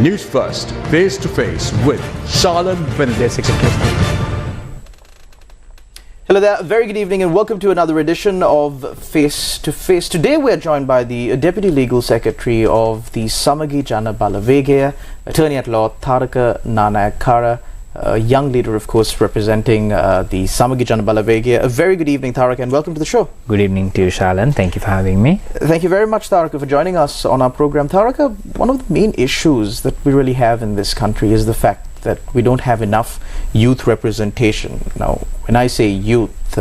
News First, face to face with Shalan Benedict. Hello there, very good evening and welcome to another edition of Face to Face. Today we're joined by the Deputy Legal Secretary of the Samagi Jana Balawegaya, Attorney at Law Tharaka Nanayakkara, a young leader of course representing the Samagi Jana Balawegaya. A very good evening, Tharaka, and welcome to the show. Good evening to you, Shalan. Thank you for having me. Thank you very much, Tharaka, for joining us on our program. Tharaka, one of the main issues that we really have in this country is the fact that we don't have enough youth representation. Now, when I say youth,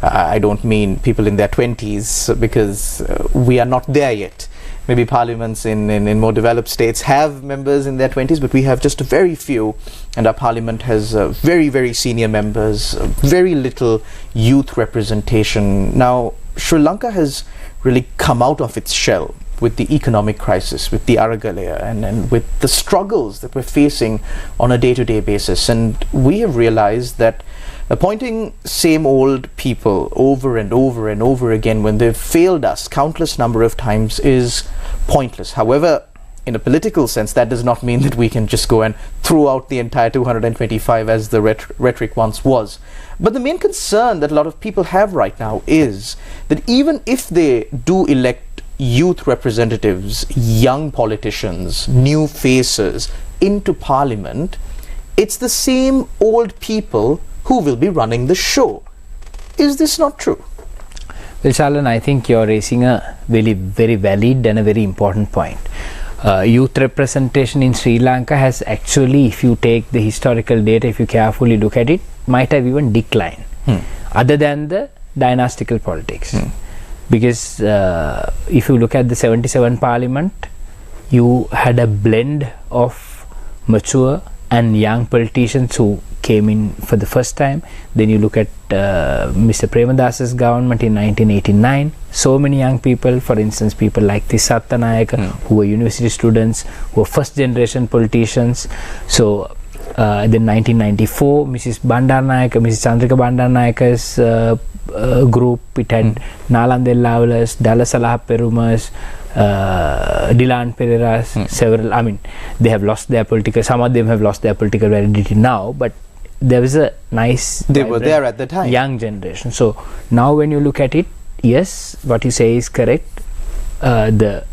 I don't mean people in their 20s because we are not there yet. Maybe parliaments in more developed states have members in their 20s, but we have just a very few, and our parliament has very, very senior members, very little youth representation. Now, Sri Lanka has really come out of its shell with the economic crisis, with the Aragalaya, and with the struggles that we're facing on a day-to-day basis. And we have realized that appointing same old people over and over and over again when they've failed us countless number of times is pointless. However, in a political sense, that does not mean that we can just go and throw out the entire 225 as the rhetoric once was. But the main concern that a lot of people have right now is that even if they do elect youth representatives, young politicians, new faces into parliament, it's the same old people who will be running the show. Is this not true? Well, Shalan, I think you're raising a very valid and a very important point. Youth representation in Sri Lanka has actually, if you take the historical data, if you carefully look at it, might have even declined, other than the dynastical politics. Because if you look at the 77 parliament, you had a blend of mature and young politicians who came in for the first time. Then you look at Mr. Premadas's government in 1989, so many young people, for instance people like Tharaka Nanayakkara, who were university students, who were first generation politicians. So then 1994, Mrs. Chandrika Bandaranaike's group, it had Nalandel Lavalas, Dalasalaha Perumas, Dilan Pereiras, several, I mean, they have lost their political, some of them have lost their political validity now, but there was a nice, they were there at the time, young generation. So now when you look at it, yes, what you say is correct. The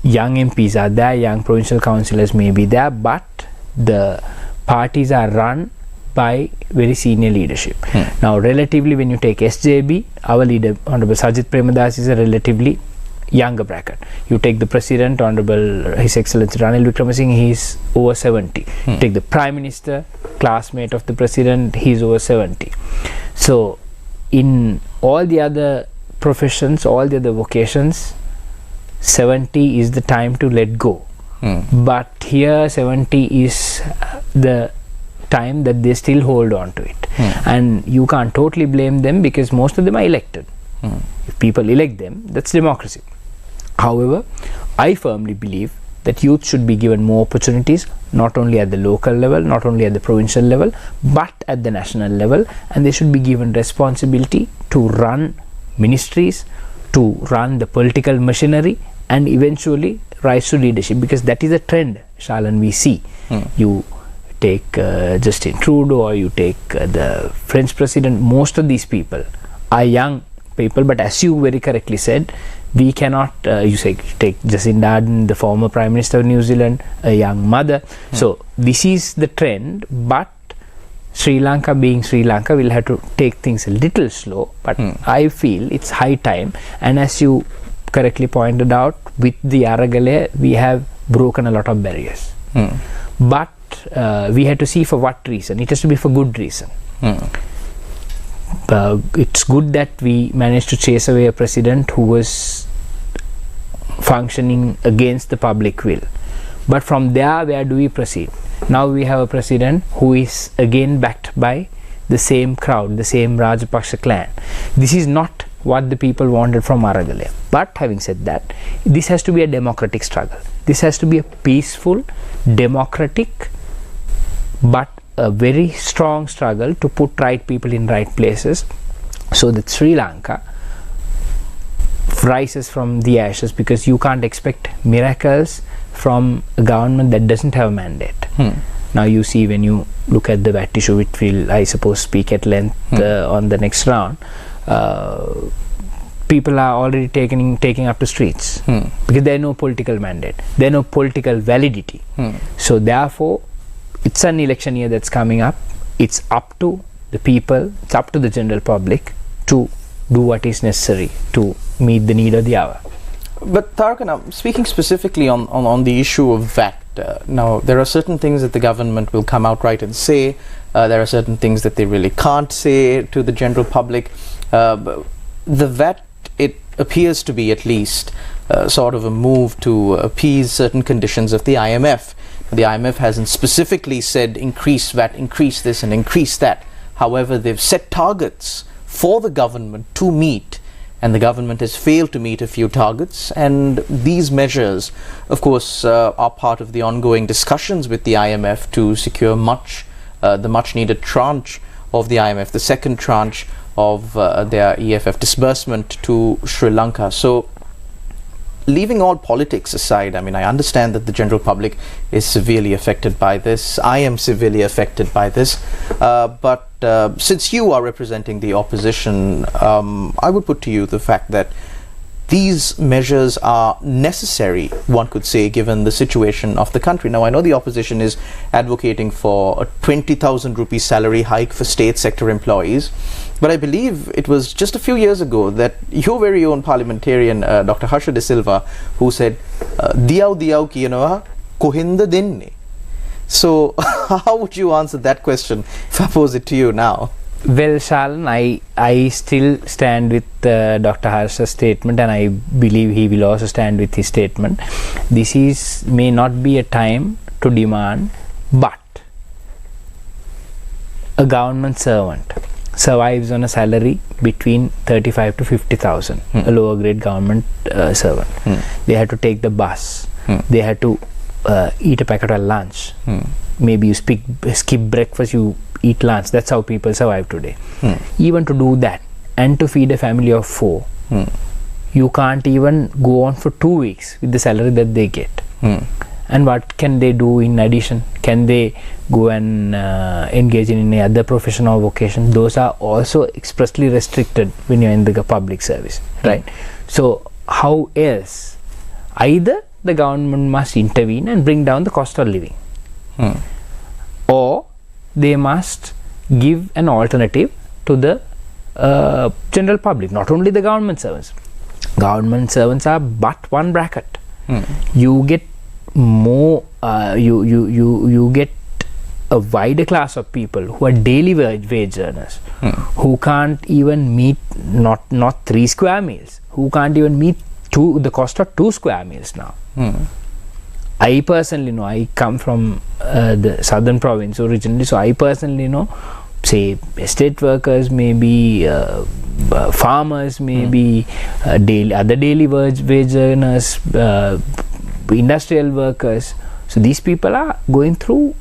young MPs are there, young provincial councillors may be there, but the parties are run by very senior leadership. Now relatively, when you take SJB, our leader Honorable Sajith Premadasa is a relatively younger bracket. You take the President, Honorable His Excellency Ranil Wickremesinghe, he is over 70. You take the Prime Minister, classmate of the President, he is over 70. So in all the other professions, all the other vocations, 70 is the time to let go. But here 70 is the time that they still hold on to it, and you can't totally blame them because most of them are elected. If people elect them, that's democracy. However, I firmly believe that youth should be given more opportunities, not only at the local level, not only at the provincial level, but at the national level, and they should be given responsibility to run ministries, to run the political machinery, and eventually rise to leadership, because that is a trend, Shalan, we see. You take Justin Trudeau, or you take the French president, most of these people are young people, but as you very correctly said, we cannot, you say, take Jacinda Ardern, the former Prime Minister of New Zealand, a young mother. So this is the trend, but Sri Lanka being Sri Lanka will have to take things a little slow, but I feel it's high time. And as you correctly pointed out, with the Aragalaya, we have broken a lot of barriers. But we had to see for what reason. It has to be for good reason. It's good that we managed to chase away a president who was functioning against the public will. But from there, where do we proceed? Now we have a president who is again backed by the same crowd, the same Rajapaksa clan. This is not what the people wanted from Aragalaya. But having said that, this has to be a democratic struggle. This has to be a peaceful, democratic, but a very strong struggle to put right people in right places, so that Sri Lanka rises from the ashes, because you can't expect miracles from a government that doesn't have a mandate. Now you see, when you look at the VAT issue, which we'll, I suppose, speak at length on the next round, people are already taking up to streets because there is no political mandate, there is no political validity. So therefore, it's an election year that's coming up. It's up to the people, it's up to the general public to do what is necessary to meet the need of the hour. But Tharaka, now speaking specifically on the issue of VAT, now there are certain things that the government will come out right and say. There are certain things that they really can't say to the general public. The VAT, it appears to be at least sort of a move to appease certain conditions of the IMF. The IMF hasn't specifically said increase VAT, increase this and increase that. However, they've set targets for the government to meet, and the government has failed to meet a few targets, and these measures, of course, are part of the ongoing discussions with the IMF to secure the much needed tranche of the IMF, the second tranche of their EFF disbursement to Sri Lanka. So, leaving all politics aside, I mean, I understand that the general public is severely affected by this. I am severely affected by this. But since you are representing the opposition, I would put to you the fact that these measures are necessary, one could say, given the situation of the country. Now, I know the opposition is advocating for a 20,000 rupee salary hike for state sector employees, but I believe it was just a few years ago that your very own parliamentarian, Dr. Harsha De Silva, who said, "Diyau diyau kiyanawa kohinda denne." So, how would you answer that question if I pose it to you now? Well, Shalan, I still stand with Dr. Harsha's statement, and I believe he will also stand with his statement. This may not be a time to demand, but a government servant survives on a salary between 35 to 50,000, a lower grade government servant. They had to take the bus, they had to eat a packet of lunch, maybe you skip breakfast, you eat lunch. That's how people survive today. Even to do that and to feed a family of 4, you can't even go on for 2 weeks with the salary that they get. And what can they do in addition? Can they go and engage in any other profession or vocation? Those are also expressly restricted when you're in the public service, right? So how else? Either the government must intervene and bring down the cost of living, or they must give an alternative to the general public, not only the government servants. Government servants are but one bracket. You get more, you get a wider class of people who are daily wage earners, who can't even meet not 3 square meals, who can't even meet the cost of 2 square meals now. I personally know, I come from the southern province originally, so I personally know, say, estate workers, maybe farmers, maybe other daily wage earners, industrial workers. So these people are going through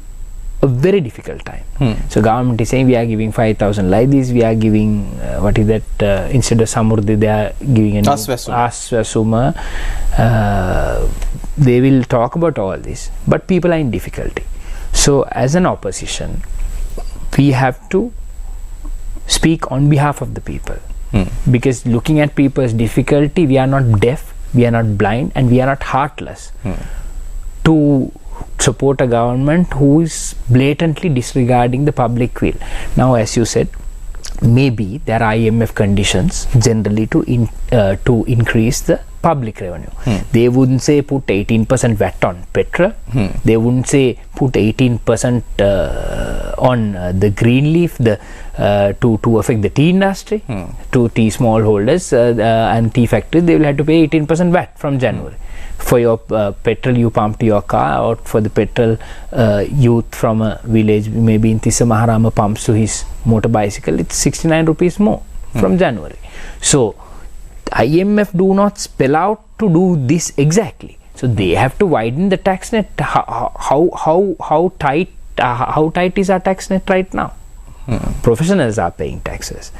a very difficult time. So government is saying we are giving 5,000 like this, we are giving what is that, instead of Samurdhi they are giving an Aswasuma. They will talk about all this, but people are in difficulty. So as an opposition, we have to speak on behalf of the people, because looking at people's difficulty, we are not deaf, we are not blind, and we are not heartless to support a government who is blatantly disregarding the public will. Now, as you said, maybe there are IMF conditions generally to increase the public revenue. They wouldn't say put 18% VAT on petrol. They wouldn't say put 18% on the green leaf to affect the tea industry, to tea smallholders and tea factories. They will have to pay 18% VAT from January. For your petrol you pump to your car, or for the petrol youth from a village, maybe in Tissa Maharama pumps to his motor bicycle, it's 69 rupees more from January. So IMF do not spell out to do this exactly. So they have to widen the tax net. How tight is our tax net right now? Professionals are paying taxes.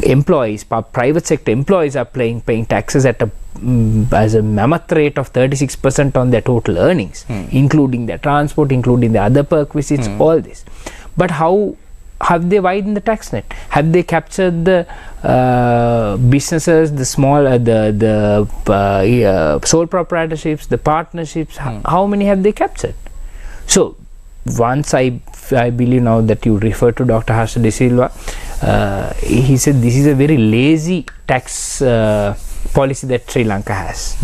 employees, private sector employees are paying taxes at as a mammoth rate of 36% on their total earnings, including their transport, including the other perquisites, all this. But how have they widened the tax net? Have they captured the businesses, the small, the sole proprietorships, the partnerships? How many have they captured? So once I believe now that you refer to Dr. Harsha De Silva, he said this is a very lazy tax policy that Sri Lanka has.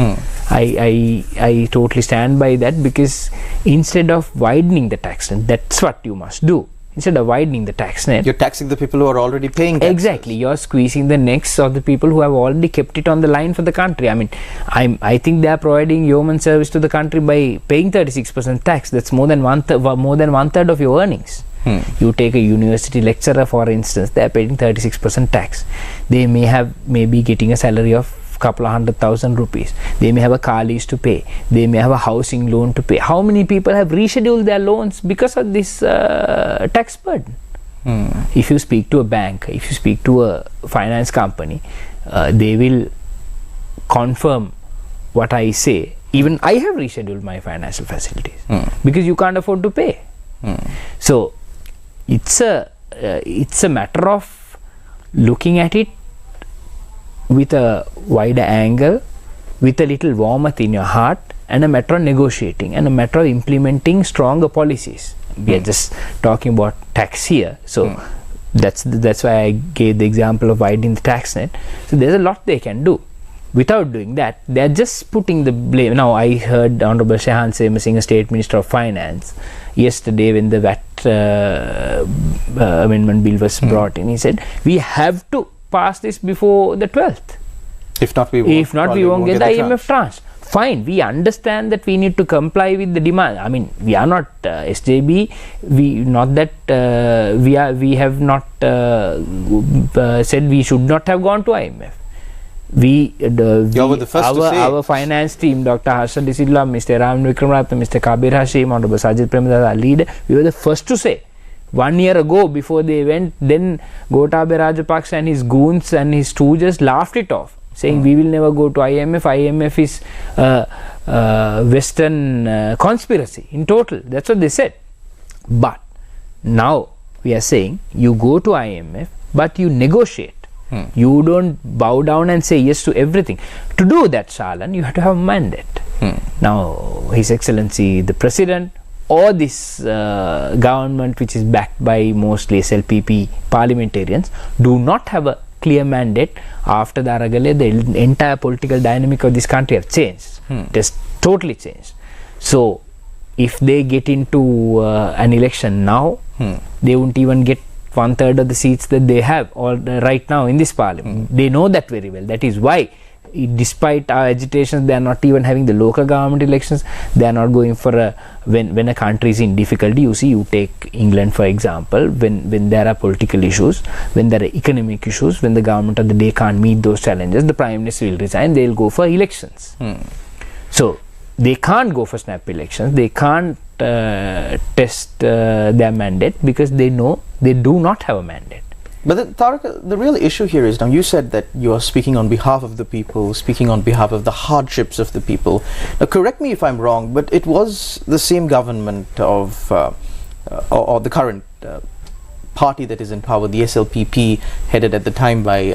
I totally stand by that, because instead of widening the tax net, that's what you must do. Instead of widening the tax net, you're taxing the people who are already paying taxes. Exactly, you're squeezing the necks of the people who have already kept it on the line for the country. I mean, I think they are providing yeoman service to the country by paying 36% tax. That's more than one third of your earnings. You take a university lecturer, for instance, they are paying 36% tax. They may be getting a salary of couple of 100,000 rupees. They may have a car lease to pay. They may have a housing loan to pay. How many people have rescheduled their loans because of this tax burden? If you speak to a bank, if you speak to a finance company, they will confirm what I say. Even I have rescheduled my financial facilities because you can't afford to pay. So it's a matter of looking at it with a wider angle, with a little warmth in your heart, and a matter of negotiating, and a matter of implementing stronger policies. We are just talking about tax here, so that's why I gave the example of widening the tax net. So there's a lot they can do. Without doing that, they are just putting the blame. Now I heard Honorable Shehan Singh, State Minister of Finance, yesterday when the VAT amendment bill was brought in, he said we have to pass this before the 12th. If not, we won't get the IMF tranche. Fine, we understand that we need to comply with the demand. I mean, we are not SJB. We have not said we should not have gone to IMF. Our finance team, Dr. Harsha De Silva, Mr. Ram Wickramaratne, Mr. Kabir Hashim, Honorable Sajid Premadasa, our leader, we were the first to say 1 year ago, before they went, then Gotabaya Rajapaksa and his goons and his stooges laughed it off, saying we will never go to IMF. IMF is Western conspiracy in total. That's what they said. But now we are saying you go to IMF, but you negotiate. You don't bow down and say yes to everything. To do that, Shalan, you have to have a mandate. Now, His Excellency the President, or this government, which is backed by mostly SLPP parliamentarians, do not have a clear mandate. After the Aragale, the entire political dynamic of this country have changed. It has totally changed. So if they get into an election now, they won't even get 1/3 of the seats that they have right now in this parliament. They know that very well. That is why, despite our agitations, they are not even having the local government elections. They are not going for when a country is in difficulty. You see, you take England for example, when there are political issues, when there are economic issues, when the government of the day can't meet those challenges, the Prime Minister will resign. They will go for elections. So they can't go for snap elections. They can't test their mandate, because they know they do not have a mandate. But Tharaka, the real issue here is, now you said that you are speaking on behalf of the people, speaking on behalf of the hardships of the people. Now correct me if I'm wrong, but it was the same government of or the current party that is in power, the SLPP, headed at the time by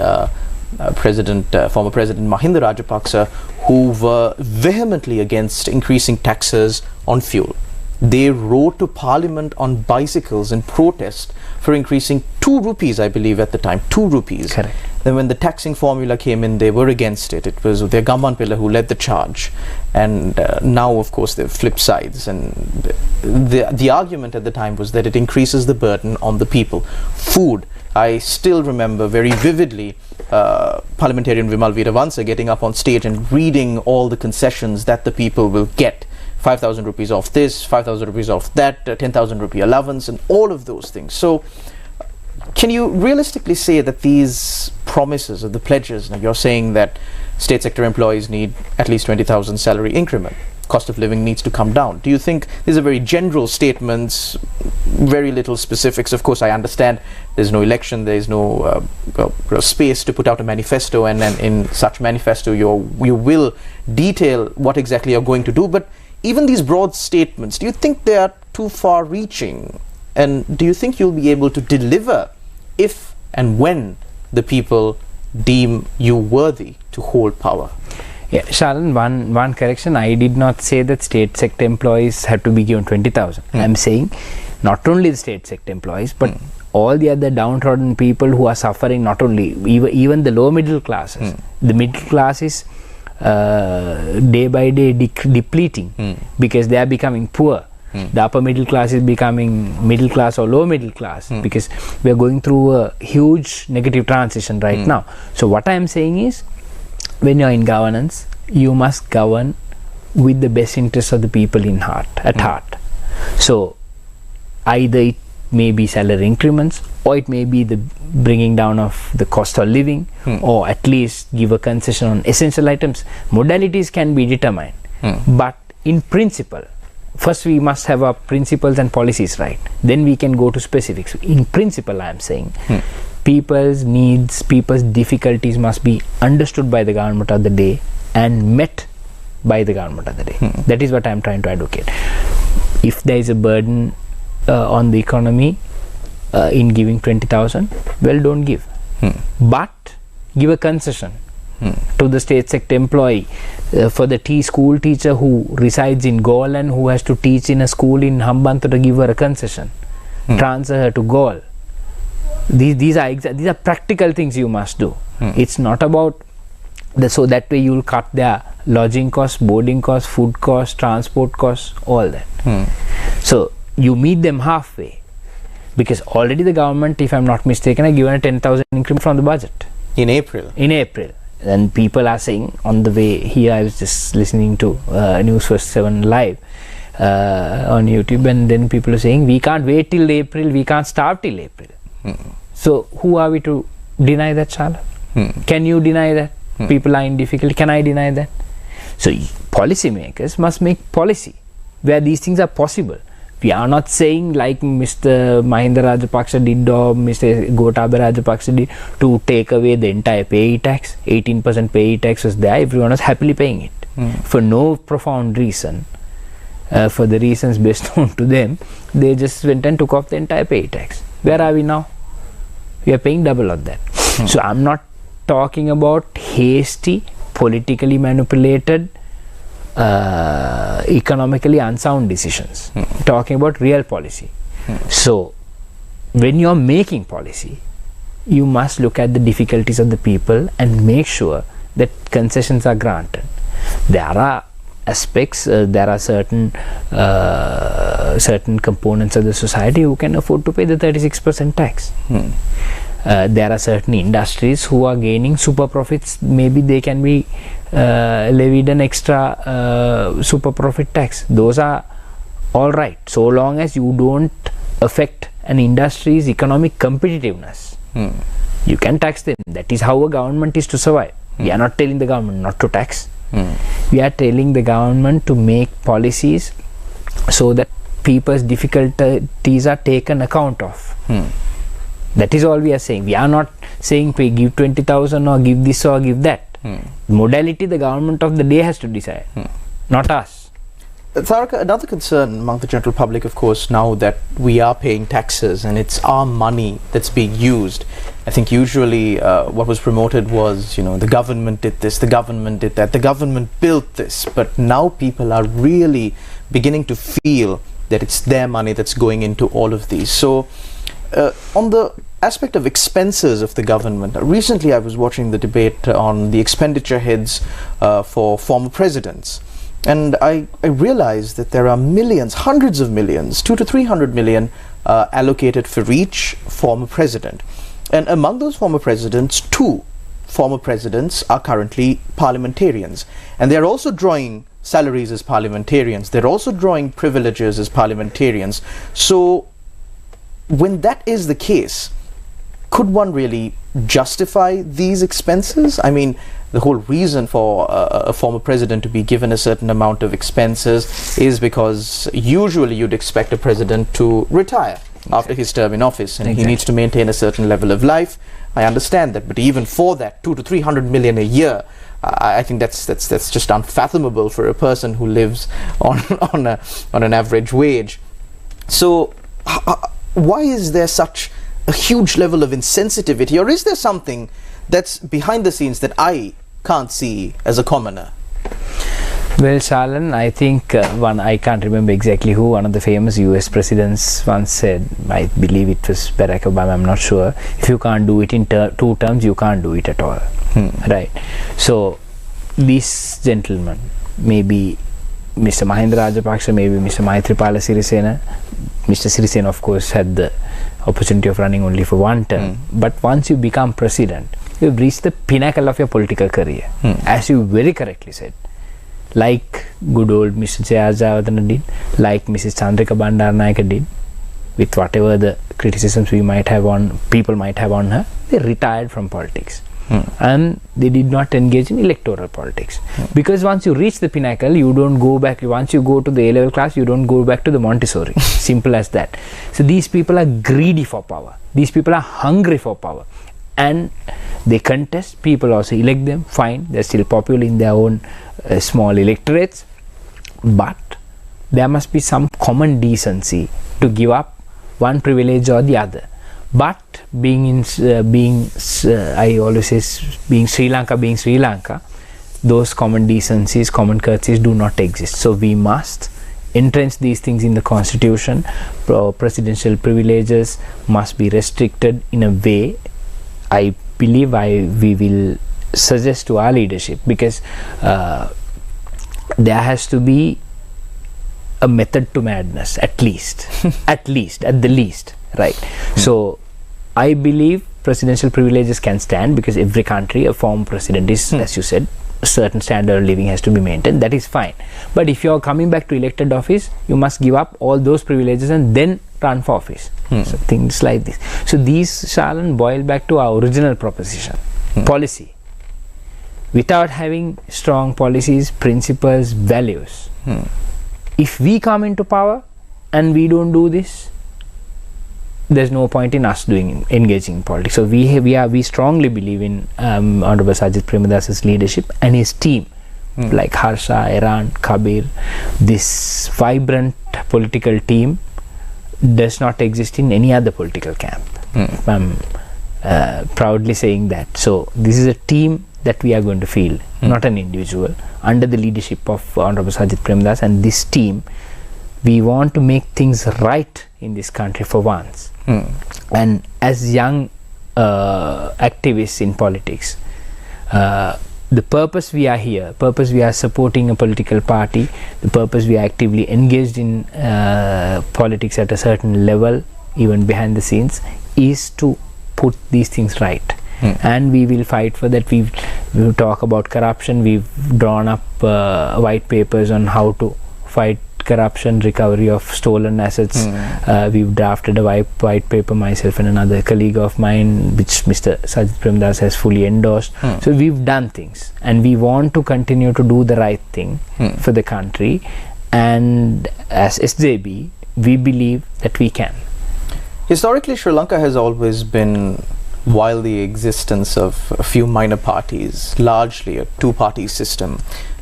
former President Mahinda Rajapaksa, who were vehemently against increasing taxes on fuel. They rode to Parliament on bicycles in protest for increasing 2 rupees, I believe at the time, 2 rupees. Correct. Then when the taxing formula came in, they were against it. It was their Gamman Pilla who led the charge. And now, of course, they've flipped sides. And the argument at the time was that it increases the burden on the people. Food. I still remember very vividly Parliamentarian Vimal Veeravansa getting up on stage and reading all the concessions that the people will get. 5,000 rupees off this, 5,000 rupees off that, 10,000 rupee allowance, and all of those things. So can you realistically say that these promises or the pledges, now you're saying that state sector employees need at least 20,000 salary increment, cost of living needs to come down. Do you think these are very general statements, very little specifics? Of course, I understand there's no election, there's no space to put out a manifesto, and then in such manifesto you will detail what exactly you're going to do. But even these broad statements, do you think they are too far reaching? And do you think you'll be able to deliver if and when the people deem you worthy to hold power? Yeah, Shalan, one correction. I did not say that state sector employees have to be given 20,000. I'm saying not only the state sector employees, but all the other downtrodden people who are suffering, not only, even the low middle classes. The middle class is day by day depleting because they are becoming poor. The upper middle class is becoming middle class or low middle class because we are going through a huge negative transition right now. So what I am saying is, when you are in governance, you must govern with the best interests of the people at heart. So either it may be salary increments, or it may be the bringing down of the cost of living, or at least give a concession on essential items. Modalities can be determined, but in principle, first we must have our principles and policies right, then we can go to specifics. In principle, I am saying people's needs, people's difficulties must be understood by the government of the day and met by the government of the day. That is what I am trying to advocate. If there is a burden on the economy in giving 20,000, well, don't give. But give a concession to the state sector employee, for the school teacher who resides in Gaul and who has to teach in a school in Hambantota, give her a concession. Transfer her to Gaul. These are practical things you must do. It's not about so that way you will cut their lodging costs, boarding costs, food costs, transport costs, all that. So you meet them halfway, because already the government, if I'm not mistaken, has given a 10,000 increment from the budget in April. And people are saying, on the way here I was just listening to Newsfirst.lk live on YouTube, and then people are saying we can't wait till April, we can't start till April. So who are we to deny that, Shala? Can you deny that? People are in difficulty. Can I deny that? So policy makers must make policy where these things are possible. We are not saying like Mr. Mahinda Rajapaksa did or Mr. Gotabaya Rajapaksa did, to take away the entire payee tax. 18% payee tax was there. Everyone was happily paying it for no profound reason. For the reasons best known to them, they just went and took off the entire payee tax. Where are we now? We are paying double of that. So I'm not talking about hasty, politically manipulated, economically unsound decisions. Talking about real policy. So when you are making policy, you must look at the difficulties of the people and make sure that concessions are granted. There are aspects, there are certain components of the society who can afford to pay the 36% tax. There are certain industries who are gaining super profits. Maybe they can be levied an extra super profit tax. Those are all right, so long as you don't affect an industry's economic competitiveness. You can tax them. That is how a government is to survive. We are not telling the government not to tax. We are telling the government to make policies so that people's difficulties are taken account of. That is all we are saying. We are not saying pay, give 20,000 or give this or give that. Modality the government of the day has to decide, not us. Tharaka, another concern among the general public, of course, now that we are paying taxes and it's our money that's being used. I think usually what was promoted was, the government did this, the government did that, the government built this. But now people are really beginning to feel that it's their money that's going into all of these. So on the aspect of expenses of the government, recently I was watching the debate on the expenditure heads for former presidents. And I realized that there are millions, hundreds of millions, 200 to 300 million allocated for each former president. And among those former presidents, 2 former presidents are currently parliamentarians. And they're also drawing salaries as parliamentarians. They're also drawing privileges as parliamentarians. So when that is the case, could one really justify these expenses? I mean, the whole reason for a former president to be given a certain amount of expenses is because usually you'd expect a president to retire after his term in office, and he needs to maintain a certain level of life. I understand that, but even for that, 200 to 300 million a year, I think that's just unfathomable for a person who lives on an average wage. So why is there such a huge level of insensitivity, or is there something that's behind the scenes that I can't see as a commoner? Well, Shalan, I think I can't remember exactly who, one of the famous US presidents once said, I believe it was Barack Obama, I'm not sure, if you can't do it in 2 terms, you can't do it at all. Right? So, these gentlemen, maybe Mr. Mahinda Rajapaksa, maybe Mr. Maithripala Sirisena. Mr. Sirisena, of course, had the opportunity of running only for 1 term. But once you become president, you've reached the pinnacle of your political career, as you very correctly said. Like good old Mr. Jayajawardena did, like Mrs. Chandrika Bandaranaike did, with whatever the criticisms people might have on her, they retired from politics. And they did not engage in electoral politics. Because once you reach the pinnacle, you don't go back. Once you go to the A-level class, you don't go back to the Montessori. Simple as that. So these people are greedy for power. These people are hungry for power. And they contest, people also elect them, fine, they're still popular in their own small electorates, but there must be some common decency to give up one privilege or the other. But being Sri Lanka, those common decencies, common courtesies do not exist. So we must entrench these things in the constitution. Presidential privileges must be restricted in a way, I believe we will suggest to our leadership, because there has to be a method to madness, at least, at the least, right? So I believe presidential privileges can stand, because every country, a former president is, as you said, a certain standard of living has to be maintained. That is fine. But if you are coming back to elected office, you must give up all those privileges and then run for office. So things like this. So these, Shalan, boil back to our original proposition, policy. Without having strong policies, principles, values, if we come into power and we don't do this, there's no point in us engaging in politics. So we strongly believe in Honorable Sajith Premadas's leadership and his team, like Harsha, Iran, Kabir. This vibrant political team does not exist in any other political camp. I'm proudly saying that. So this is a team that we are going to feel, not an individual, under the leadership of Honorable Sajith Premadas. And this team, we want to make things right in this country for once. And as young activists in politics, the purpose we are here, purpose we are supporting a political party, the purpose we are actively engaged in politics at a certain level, even behind the scenes, is to put these things right. And we will fight for that. We will talk about corruption. We've drawn up white papers on how to fight corruption, recovery of stolen assets. We've drafted a white paper, myself and another colleague of mine, which Mr. Sajith Premadas has fully endorsed. So we've done things, and we want to continue to do the right thing for the country. And as SJB, we believe that we can. Historically, Sri Lanka has always been, while the existence of a few minor parties, largely a two-party system.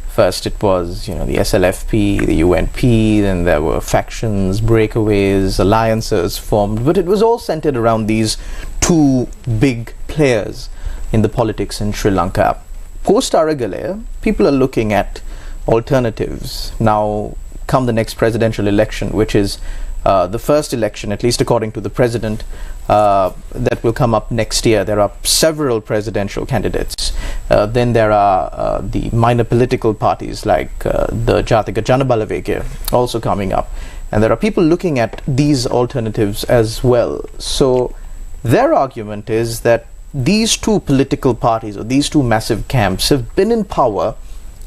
First it was, the SLFP, the UNP, then there were factions, breakaways, alliances formed, but it was all centered around these two big players in the politics in Sri Lanka. Post-Aragalaya, people are looking at alternatives. Now, come the next presidential election, which is the first election, at least according to the president, that will come up next year. There are several presidential candidates. Then there are the minor political parties like the Jatika Janabalavekya also coming up. And there are people looking at these alternatives as well. So their argument is that these two political parties, or these two massive camps, have been in power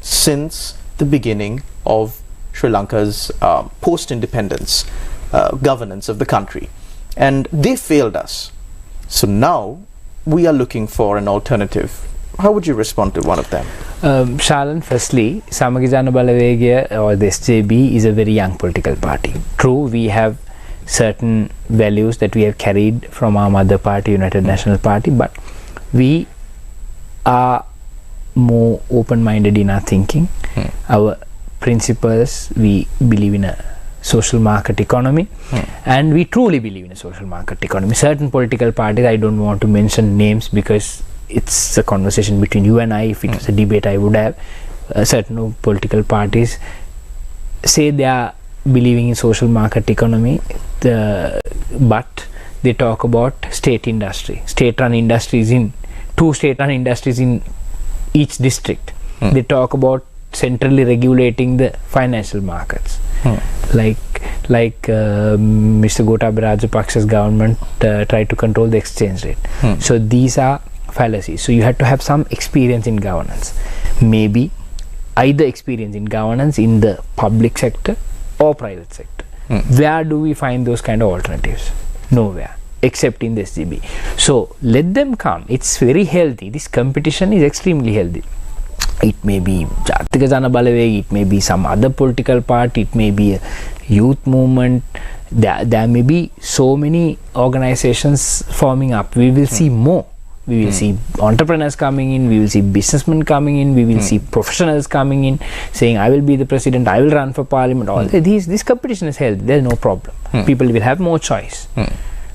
since the beginning of Sri Lanka's post-independence governance of the country. And they failed us. So now we are looking for an alternative. How would you respond to one of them? Shalan, firstly, Samagijana Balavegya or the SJB is a very young political party. True, we have certain values that we have carried from our mother party, United National Party, but we are more open-minded in our thinking. Our principles, we believe in a social market economy, and we truly believe in a social market economy. Certain political parties, I don't want to mention names because it's a conversation between you and I. If it was a debate, I would have. Certain political parties say they are believing in social market economy, but they talk about state-run industries in two state-run industries in each district. They talk about centrally regulating the financial markets, like Mr. Gotabaya Rajapaksa's government tried to control the exchange rate. So these are fallacies. So you have to have some experience in governance, maybe either experience in governance in the public sector or private sector. Where do we find those kind of alternatives? Nowhere, except in the SGB. So let them come. It's very healthy. This competition is extremely healthy. It may be Jatika Jana Balavegya, it may be some other political party, it may be a youth movement. There may be so many organizations forming up. We will see more. We will see entrepreneurs coming in, we will see businessmen coming in, we will see professionals coming in saying, I will be the president, I will run for parliament. All this competition is healthy, there is no problem. People will have more choice.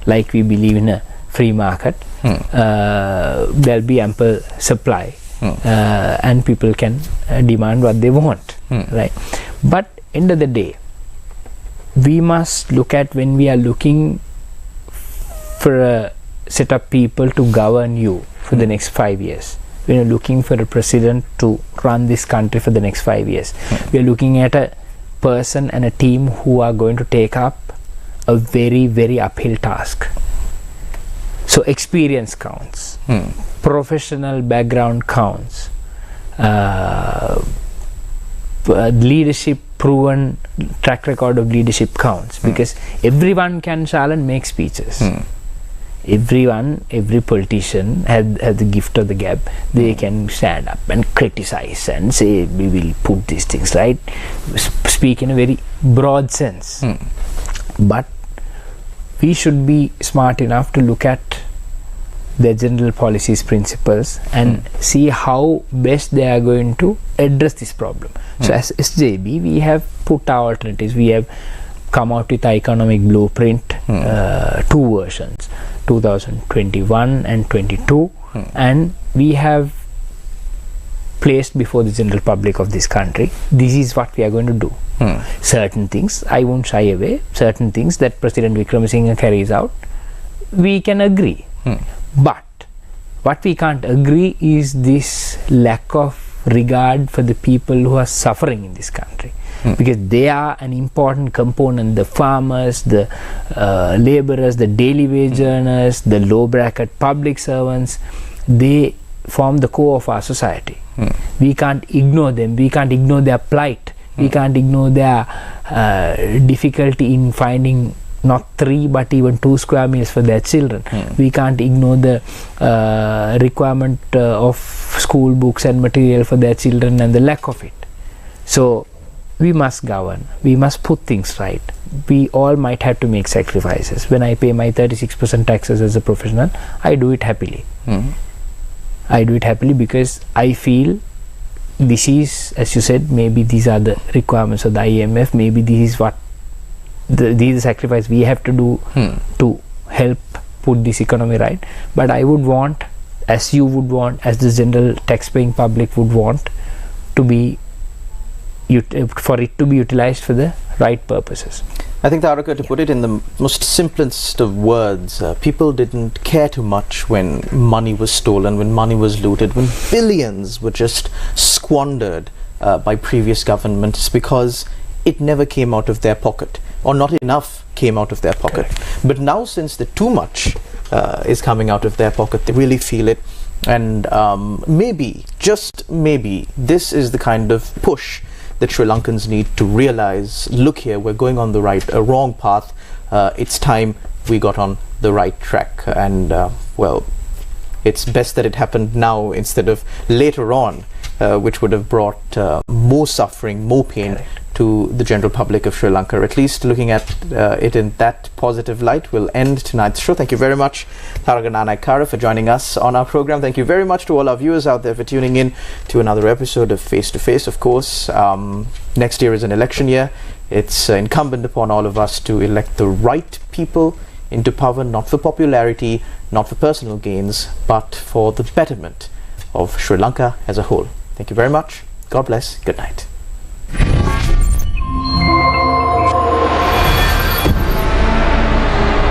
Like we believe in a free market, there will be ample supply, and people can demand what they want. Right? But end of the day, we must look at, when we are looking for a set of people to govern you for the next 5 years, when you're looking for a president to run this country for the next 5 years, we are looking at a person and a team who are going to take up a very, very uphill task. So experience counts, professional background counts, leadership, proven track record of leadership counts, because everyone can challenge, make speeches. Every politician has the gift of the gab. They can stand up and criticize and say, we will put these things right, speak in a very broad sense. But we should be smart enough to look at their general policies, principles, and see how best they are going to address this problem. So as SJB, we have put our alternatives. We have come out with the economic blueprint, two versions, 2021 and 22, and we have placed before the general public of this country, this is what we are going to do. Certain things, I won't shy away, certain things that President Wickremesinghe carries out, we can agree. But what we can't agree is this lack of regard for the people who are suffering in this country. Because they are an important component, the farmers, the laborers, the daily wage earners, the low bracket public servants, they form the core of our society. We can't ignore them, we can't ignore their plight, we can't ignore their difficulty in finding not 3 but even 2 square meals for their children. We can't ignore the requirement of school books and material for their children and the lack of it. So we must govern, we must put things right. We all might have to make sacrifices. When I pay my 36% taxes as a professional, I do it happily. I do it happily because I feel this is, as you said, maybe these are the requirements of the IMF, maybe this is what these are sacrifice we have to do to help put this economy right. But I would want, as you would want, as the general tax-paying public would want, to be for it to be utilized for the right purposes. I think, Tharaka, to put it in the most simplest of words, people didn't care too much when money was stolen, when money was looted, when billions were just squandered by previous governments, because it never came out of their pocket, or not enough came out of their pocket. Correct. But now, since the too much is coming out of their pocket, they really feel it. And maybe, just maybe, this is the kind of push that Sri Lankans need to realize, look here, we're going on the wrong path. It's time we got on the right track. And well, it's best that it happened now instead of later on, which would have brought more suffering, more pain to the general public of Sri Lanka. At least looking at it in that positive light, we'll end tonight's show. Thank you very much, Tharaka Nanayakkara, for joining us on our program. Thank you very much to all our viewers out there for tuning in to another episode of Face to Face. Of course, next year is an election year. It's incumbent upon all of us to elect the right people into power, not for popularity, not for personal gains, but for the betterment of Sri Lanka as a whole. Thank you very much. God bless. Good night.